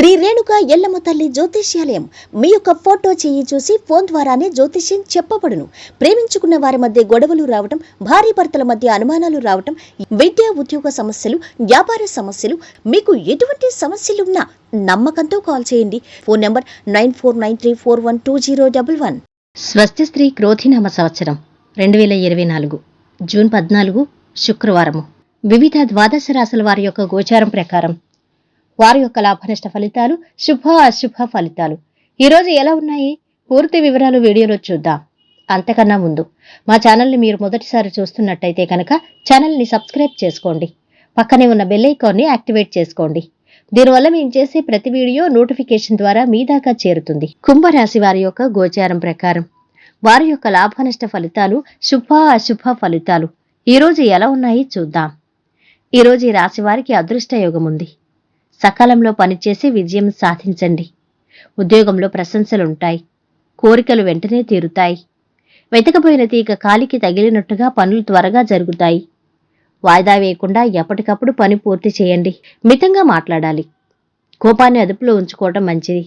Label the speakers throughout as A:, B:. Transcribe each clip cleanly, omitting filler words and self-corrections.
A: శ్రీ రేణుక ఎల్లమ్మ తల్లి జ్యోతిష్యాలయం మీ యొక్క ఫోటో చేయి చూసి ఫోన్ ద్వారానే జ్యోతిష్యం చెప్పబడును. ప్రేమించుకున్న వారి మధ్య గొడవలు రావటం, భార్యాభర్తల మధ్య అనుమానాలు రావటం, విద్యా ఉద్యోగ సమస్యలు, వ్యాపార సమస్యలు, మీకు ఎటువంటి సమస్యలున్నా నమ్మకంతో కాల్ చేయండి. Phone number 9493412011.
B: స్వస్తి స్త్రీ క్రోధినామ సంవత్సరం 2024 జూన్ 14 శుక్రవారము. వివిధ ద్వాదశ రాశుల వారి యొక్క గోచారం ప్రకారం వారి యొక్క లాభనష్ట ఫలితాలు, శుభ అశుభ ఫలితాలు ఈరోజు ఎలా ఉన్నాయి పూర్తి వివరాలు వీడియోలో చూద్దాం. అంతకన్నా ముందు మా ఛానల్ని మీరు మొదటిసారి చూస్తున్నట్టయితే కనుక ఛానల్ని సబ్స్క్రైబ్ చేసుకోండి. పక్కనే ఉన్న బెల్ ఐకాన్ని యాక్టివేట్ చేసుకోండి. దీనివల్ల మేము చేసే ప్రతి వీడియో నోటిఫికేషన్ ద్వారా మీ దాకా చేరుతుంది. కుంభరాశి వారి యొక్క గోచారం ప్రకారం వారి యొక్క లాభనష్ట ఫలితాలు, శుభ అశుభ ఫలితాలు ఈరోజు ఎలా ఉన్నాయి చూద్దాం. ఈరోజు ఈ రాశి వారికి అదృష్ట యోగం ఉంది. సకాలంలో పనిచేసి విజయం సాధించండి. ఉద్యోగంలో ప్రశంసలుంటాయి. కోరికలు వెంటనే తీరుతాయి. వెతకపోయిన తీగ కాలికి తగిలినట్టుగా పనులు త్వరగా జరుగుతాయి. వాయిదా వేయకుండా ఎప్పటికప్పుడు పని పూర్తి చేయండి. మితంగా మాట్లాడాలి. కోపాన్ని అదుపులో ఉంచుకోవటం మంచిది.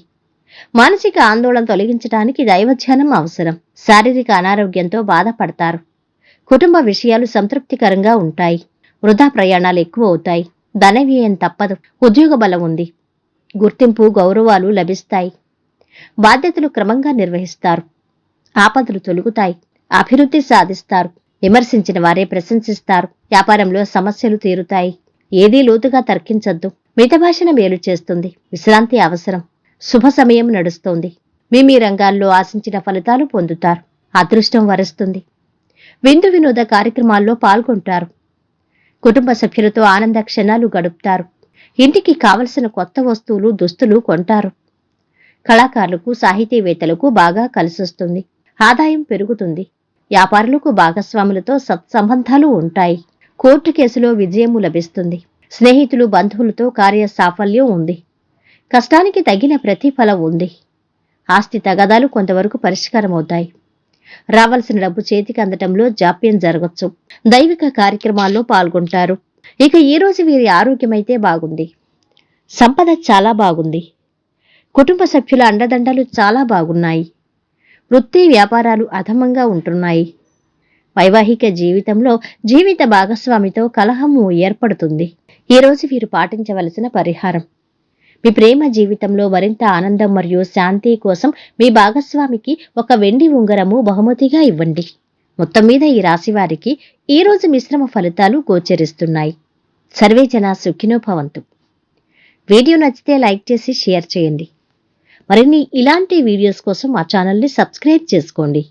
B: మానసిక ఆందోళన తొలగించడానికి దైవధ్యానం అవసరం. శారీరక అనారోగ్యంతో బాధపడతారు. కుటుంబ విషయాలు సంతృప్తికరంగా ఉంటాయి. వృధా ప్రయాణాలు ఎక్కువ అవుతాయి. ధన వ్యయం తప్పదు. ఉద్యోగ బలం ఉంది. గుర్తింపు, గౌరవాలు లభిస్తాయి. బాధ్యతలు క్రమంగా నిర్వహిస్తారు. ఆపదలు తొలుగుతాయి. అభివృద్ధి సాధిస్తారు. విమర్శించిన వారే ప్రశంసిస్తారు. వ్యాపారంలో సమస్యలు తీరుతాయి. ఏదీ లోతుగా తర్కించొద్దు. మితభాషణ మేలు చేస్తుంది. విశ్రాంతి అవసరం. శుభ సమయం నడుస్తోంది. మీ రంగాల్లో ఆశించిన ఫలితాలు పొందుతారు. అదృష్టం వరిస్తుంది. విందు వినోద కార్యక్రమాల్లో పాల్గొంటారు. కుటుంబ సభ్యులతో ఆనంద క్షణాలు గడుపుతారు. ఇంటికి కావలసిన కొత్త వస్తువులు, దుస్తులు కొంటారు. కళాకారులకు, సాహితీవేత్తలకు బాగా కలిసొస్తుంది. ఆదాయం పెరుగుతుంది. వ్యాపారులకు భాగస్వాములతో సత్సంబంధాలు ఉంటాయి. కోర్టు కేసులో విజయము లభిస్తుంది. స్నేహితులు, బంధువులతో కార్య సాఫల్యం ఉంది. కష్టానికి తగిన ప్రతిఫలం ఉంది. ఆస్తి తగాదాలు కొంతవరకు పరిష్కారమవుతాయి. రావాల్సిన డబ్బు చేతికి అందటంలో జాప్యం జరగచ్చు. దైవిక కార్యక్రమాల్లో పాల్గొంటారు. ఇక ఈ రోజు వీరి ఆరోగ్యమైతే బాగుంది. సంపద చాలా బాగుంది. కుటుంబ సభ్యుల అండదండలు చాలా బాగున్నాయి. వృత్తి వ్యాపారాలు అధమంగా ఉంటున్నాయి. వైవాహిక జీవితంలో జీవిత భాగస్వామితో కలహము ఏర్పడుతుంది. ఈ రోజు వీరు పాటించవలసిన పరిహారం: మీ ప్రేమ జీవితంలో మరింత ఆనందం మరియు శాంతి కోసం మీ భాగస్వామికి ఒక వెండి ఉంగరము బహుమతిగా ఇవ్వండి. మొత్తం మీద ఈ రాశి వారికి ఈ రోజు మిశ్రమ ఫలితాలు గోచరిస్తున్నాయి. సర్వే జన సుఖినో భవంతు. వీడియో నచ్చితే లైక్ చేసి షేర్ చేయండి. మరిన్ని ఇలాంటి వీడియోస్ కోసం మా ఛానల్ని సబ్స్క్రైబ్ చేసుకోండి.